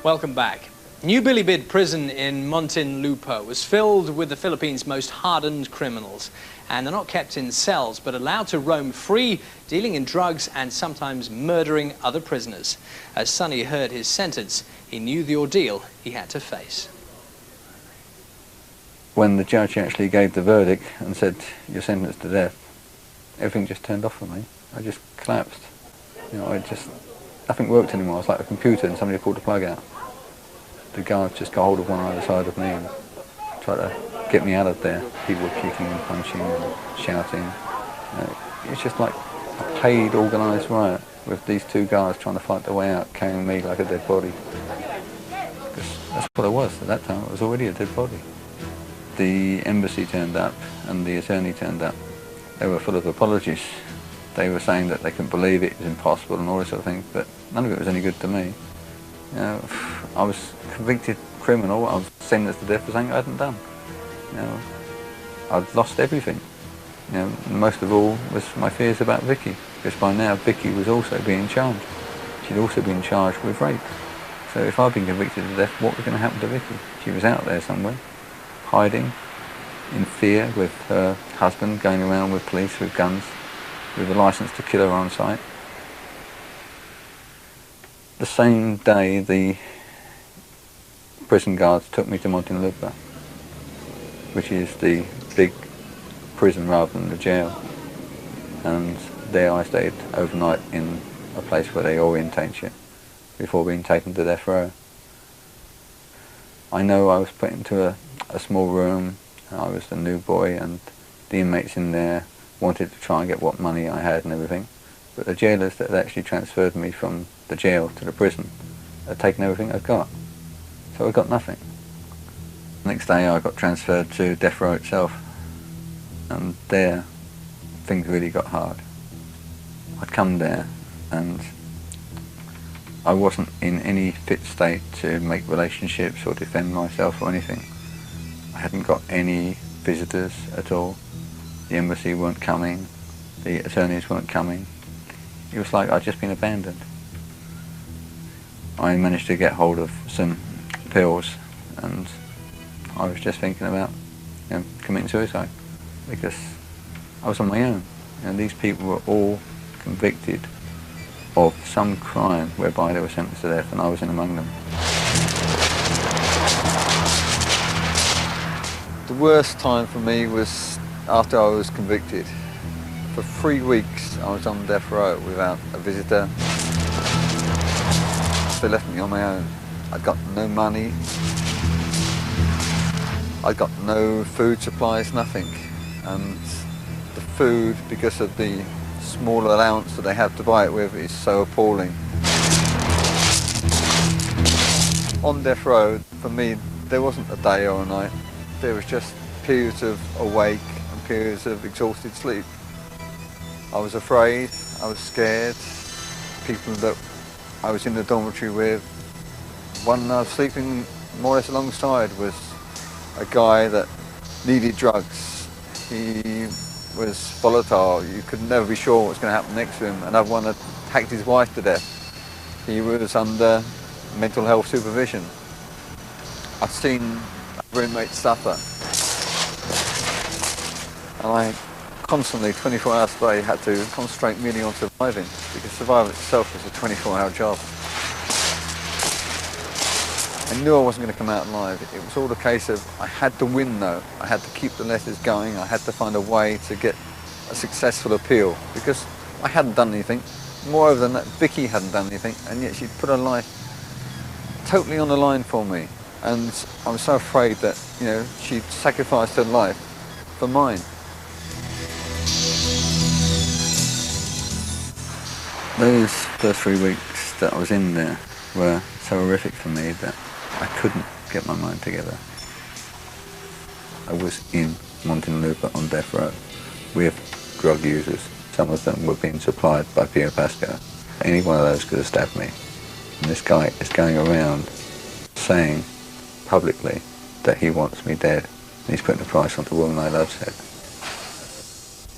Welcome back. New Bilibid prison in Muntinlupa was filled with the Philippines' most hardened criminals. And they're not kept in cells, but allowed to roam free, dealing in drugs and sometimes murdering other prisoners. As Sonny heard his sentence, he knew the ordeal he had to face. When the judge actually gave the verdict and said, "You're sentenced to death," everything just turned off for me. I just collapsed. You know, nothing worked anymore. I was like a computer and somebody pulled the plug out. The guards just got hold of one either side of me and tried to get me out of there. People were kicking and punching and shouting. It's just like a paid, organised riot with these two guards trying to fight their way out, carrying me like a dead body. Because that's what it was at that time. It was already a dead body. The embassy turned up and the attorney turned up. They were full of apologies. They were saying that they couldn't believe it was impossible and all this sort of thing, but none of it was any good to me. You know, I was a convicted criminal. I was sentenced to death for something I hadn't done. You know, I'd lost everything. You know, most of all was my fears about Vicky, because by now Vicky was also being charged. She'd also been charged with rape. So if I'd been convicted to death, what was going to happen to Vicky? She was out there somewhere, hiding in fear with her husband, going around with police with guns, with a licence to kill her on sight. The same day the prison guards took me to Muntinlupa, which is the big prison rather than the jail, and there I stayed overnight in a place where they orientate you before being taken to death row. I know I was put into a small room. I was the new boy, and the inmates in there wanted to try and get what money I had and everything, but the jailers that had actually transferred me from the jail to the prison had taken everything I'd got, so I got nothing. Next day I got transferred to death row itself, and there things really got hard. I'd come there and I wasn't in any fit state to make relationships or defend myself or anything. I hadn't got any visitors at all. The embassy weren't coming, the attorneys weren't coming. It was like I'd just been abandoned. I managed to get hold of some pills, and I was just thinking about, you know, committing suicide, because I was on my own. And these people were all convicted of some crime whereby they were sentenced to death, and I was in among them. The worst time for me was after I was convicted. For 3 weeks I was on death row without a visitor. They left me on my own. I got no money. I got no food supplies, nothing. And the food, because of the small allowance that they have to buy it with, is so appalling. On death row, for me, there wasn't a day or a night. There was just periods of awake and periods of exhausted sleep. I was afraid, I was scared. People that I was in the dormitory with, one I was sleeping more or less alongside was a guy that needed drugs. He was volatile. You could never be sure what was going to happen next to him. Another one had hacked his wife to death. He was under mental health supervision. I've seen roommates suffer. And I constantly, 24 hours a day, had to concentrate merely on surviving, because survival itself was a 24-hour job. I knew I wasn't going to come out alive. It was all a case of I had to win though. I had to keep the letters going. I had to find a way to get a successful appeal, because I hadn't done anything. Moreover than that, Vicky hadn't done anything, and yet she'd put her life totally on the line for me. And I was so afraid that, you know, she'd sacrificed her life for mine. Those first 3 weeks that I was in there were so horrific for me that I couldn't get my mind together. I was in Muntinlupa on death row with drug users. Some of them were being supplied by Pio Pasco. Any one of those could have stabbed me. And this guy is going around saying publicly that he wants me dead, and he's putting a price on the woman I love's head.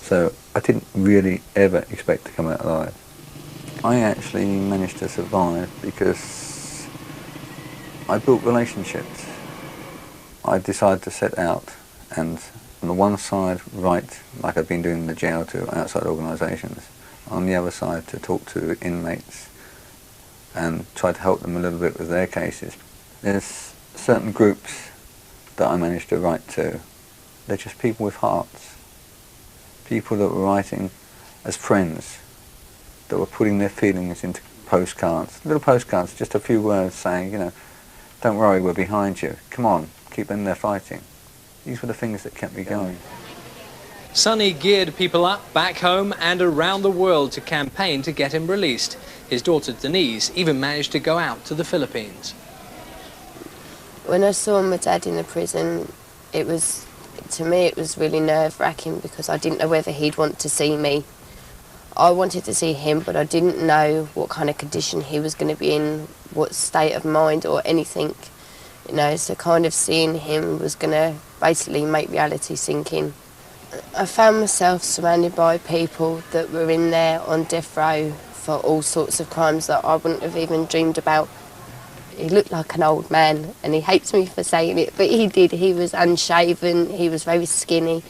So I didn't really ever expect to come out alive. I actually managed to survive because I built relationships. I decided to set out and on the one side write, like I've been doing in the jail, to outside organisations. On the other side to talk to inmates and try to help them a little bit with their cases. There's certain groups that I managed to write to. They're just people with hearts. People that were writing as friends, that were putting their feelings into postcards. Little postcards, just a few words saying, you know, don't worry, we're behind you. Come on, keep in there fighting. These were the things that kept me going. Sonny geared people up back home and around the world to campaign to get him released. His daughter Denise even managed to go out to the Philippines. When I saw my dad in the prison, to me it was really nerve-wracking because I didn't know whether he'd want to see me. I wanted to see him, but I didn't know what kind of condition he was going to be in, what state of mind or anything. You know, so kind of seeing him was going to basically make reality sink in. I found myself surrounded by people that were in there on death row for all sorts of crimes that I wouldn't have even dreamed about. He looked like an old man, and he hates me for saying it, but he did. He was unshaven, he was very skinny.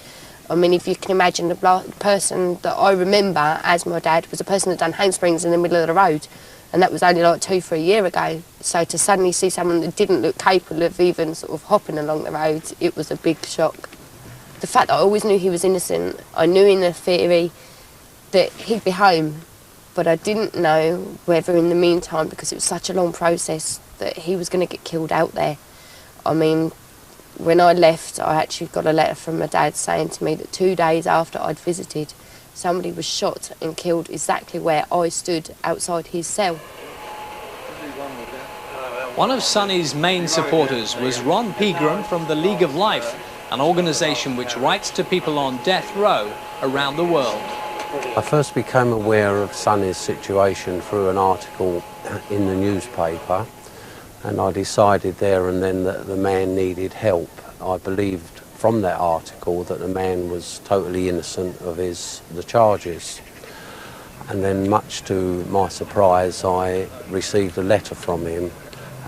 I mean, if you can imagine, the person that I remember as my dad was a person that done handsprings in the middle of the road, and that was only like 2-3 years ago. So to suddenly see someone that didn't look capable of even sort of hopping along the road, it was a big shock. The fact that I always knew he was innocent, I knew in the theory that he'd be home, but I didn't know whether in the meantime, because it was such a long process, that he was going to get killed out there. I mean, when I left, I actually got a letter from my dad saying to me that 2 days after I'd visited, somebody was shot and killed exactly where I stood outside his cell. One of Sonny's main supporters was Ron Pegram from the League of Life, an organisation which writes to people on death row around the world. I first became aware of Sonny's situation through an article in the newspaper, and I decided there and then that the man needed help. I believed from that article that the man was totally innocent of the charges. And then, much to my surprise, I received a letter from him,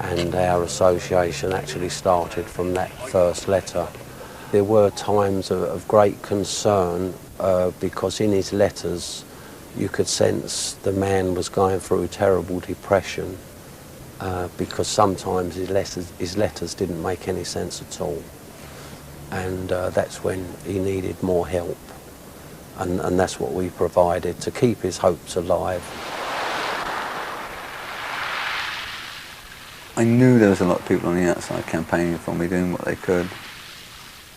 and our association actually started from that first letter. There were times of great concern because in his letters you could sense the man was going through terrible depression because sometimes his letters didn't make any sense at all. And that's when he needed more help. And that's what we provided to keep his hopes alive. I knew there was a lot of people on the outside campaigning for me, doing what they could.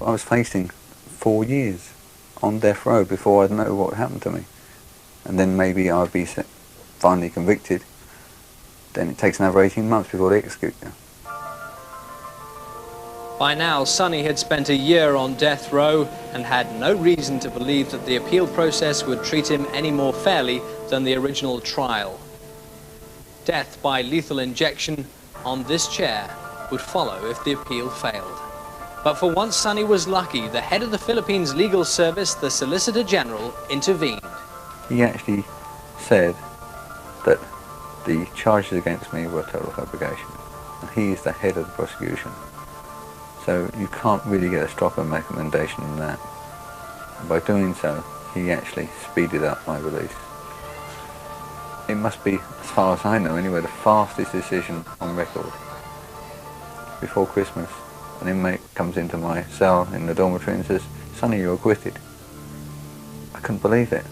I was facing 4 years on death row before I'd know what happened to me. And then maybe I'd be finally convicted. Then it takes another 18 months before they execute you. By now, Sonny had spent a year on death row and had no reason to believe that the appeal process would treat him any more fairly than the original trial. Death by lethal injection on this chair would follow if the appeal failed. But for once Sonny was lucky, the head of the Philippines Legal Service, the Solicitor General, intervened. He actually said that the charges against me were total fabrication. And he is the head of the prosecution. So you can't really get a stronger recommendation than that. And by doing so, he actually speeded up my release. It must be, as far as I know anyway, the fastest decision on record. Before Christmas, an inmate comes into my cell in the dormitory and says, "Sonny, you're acquitted." I couldn't believe it.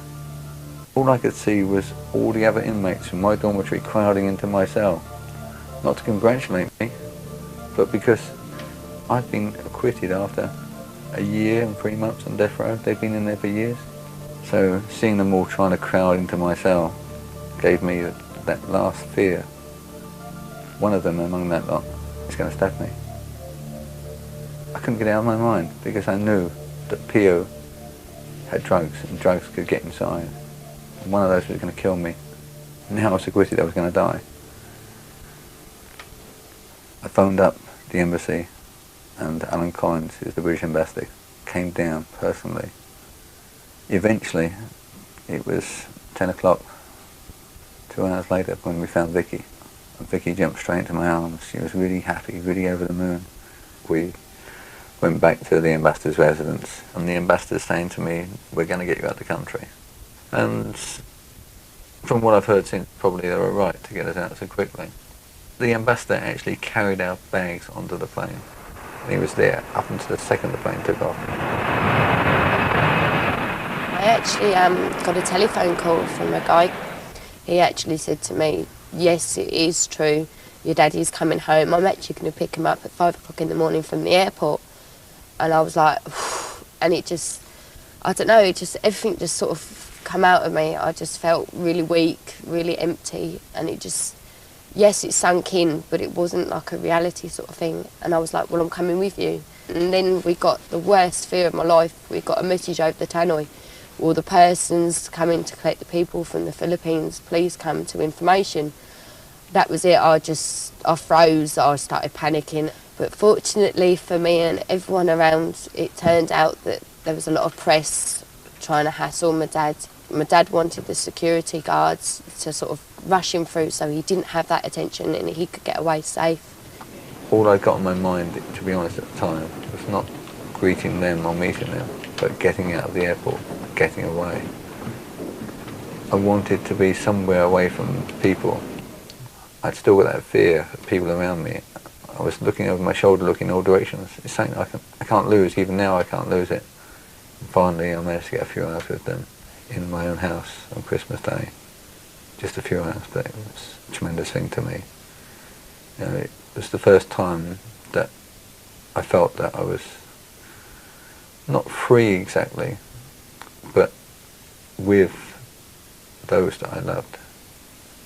All I could see was all the other inmates from my dormitory crowding into my cell. Not to congratulate me, but because I've been acquitted after a year and 3 months on death row. They've been in there for years. So seeing them all trying to crowd into my cell gave me that last fear. One of them among that lot is going to stab me. I couldn't get it out of my mind because I knew that Pio had drugs and drugs could get inside. And one of those was going to kill me. Now I was acquitted, I was going to die. I phoned up the embassy, and Alan Collins, who's the British ambassador, came down personally. Eventually, it was 10 o'clock, 2 hours later, when we found Vicky. Vicky jumped straight into my arms. She was really happy, really over the moon. We went back to the ambassador's residence, and the ambassador's saying to me, we're going to get you out of the country. And from what I've heard since, probably they were right to get us out so quickly. The ambassador actually carried our bags onto the plane. And he was there up until the second the plane took off. I actually got a telephone call from a guy. He actually said to me, yes, it is true, your daddy's coming home. I'm actually going to pick him up at 5 o'clock in the morning from the airport. And I was like, and it just, I don't know, it just, everything just sort of come out of me. I just felt really weak, really empty, and it just, yes, it sunk in, but it wasn't like a reality sort of thing. And I was like, well, I'm coming with you. And then we got the worst fear of my life. We got a message over the tannoy. All the persons coming to collect the people from the Philippines, please come to information. That was it. I froze. I started panicking. But fortunately for me and everyone around, it turned out that there was a lot of press trying to hassle my dad. My dad wanted the security guards to sort of rush him through so he didn't have that attention and he could get away safe. All I got on my mind, to be honest, at the time, was not greeting them or meeting them, but getting out of the airport, getting away. I wanted to be somewhere away from people. I'd still got that fear of people around me. I was looking over my shoulder, looking in all directions. It's something I can't lose. Even now I can't lose it. And finally I managed to get a few hours with them in my own house on Christmas Day. Just a few hours, but it was a tremendous thing to me. You know, it was the first time that I felt that I was not free exactly, but with those that I loved,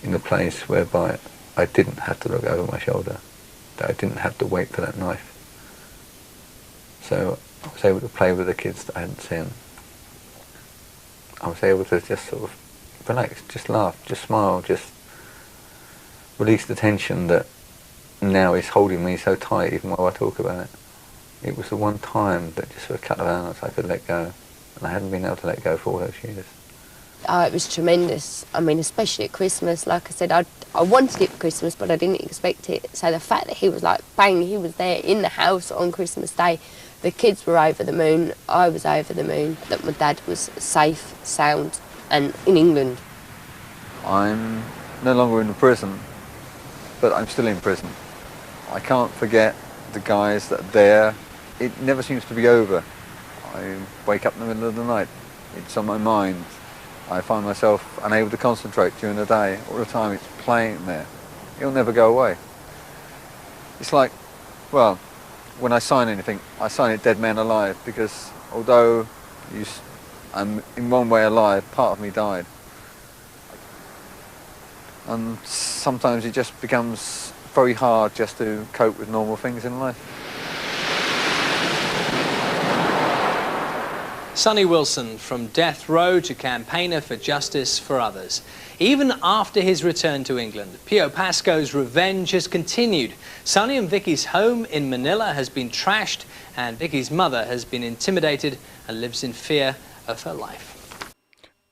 in a place whereby I didn't have to look over my shoulder, that I didn't have to wait for that knife. So I was able to play with the kids that I hadn't seen. I was able to just sort of relax, just laugh, just smile, just release the tension that now is holding me so tight even while I talk about it. It was the one time that just for a couple of hours I could let go, and I hadn't been able to let go for all those years. Oh, it was tremendous. I mean, especially at Christmas. Like I said, I wanted it for Christmas, but I didn't expect it. So the fact that he was like, bang, he was there in the house on Christmas Day. The kids were over the moon. I was over the moon. That my dad was safe, sound, and in England. I'm no longer in the prison, but I'm still in prison. I can't forget the guys that are there. It never seems to be over. I wake up in the middle of the night. It's on my mind. I find myself unable to concentrate during the day. All the time it's playing there. It'll never go away. It's like, well, when I sign anything, I sign it dead man alive, because although I'm in one way alive, part of me died. And sometimes it just becomes very hard just to cope with normal things in life. Sonny Wilson, from death row to campaigner for justice for others. Even after his return to England, Pio Pasco's revenge has continued. Sonny and Vicky's home in Manila has been trashed, and Vicky's mother has been intimidated and lives in fear of her life.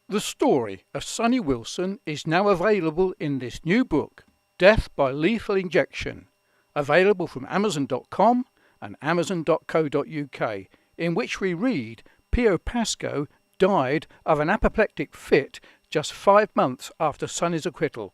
The story of Sonny Wilson is now available in this new book, Death by Lethal Injection, available from Amazon.com and Amazon.co.uk, in which we read Pio Pasco died of an apoplectic fit just 5 months after Sonny's acquittal.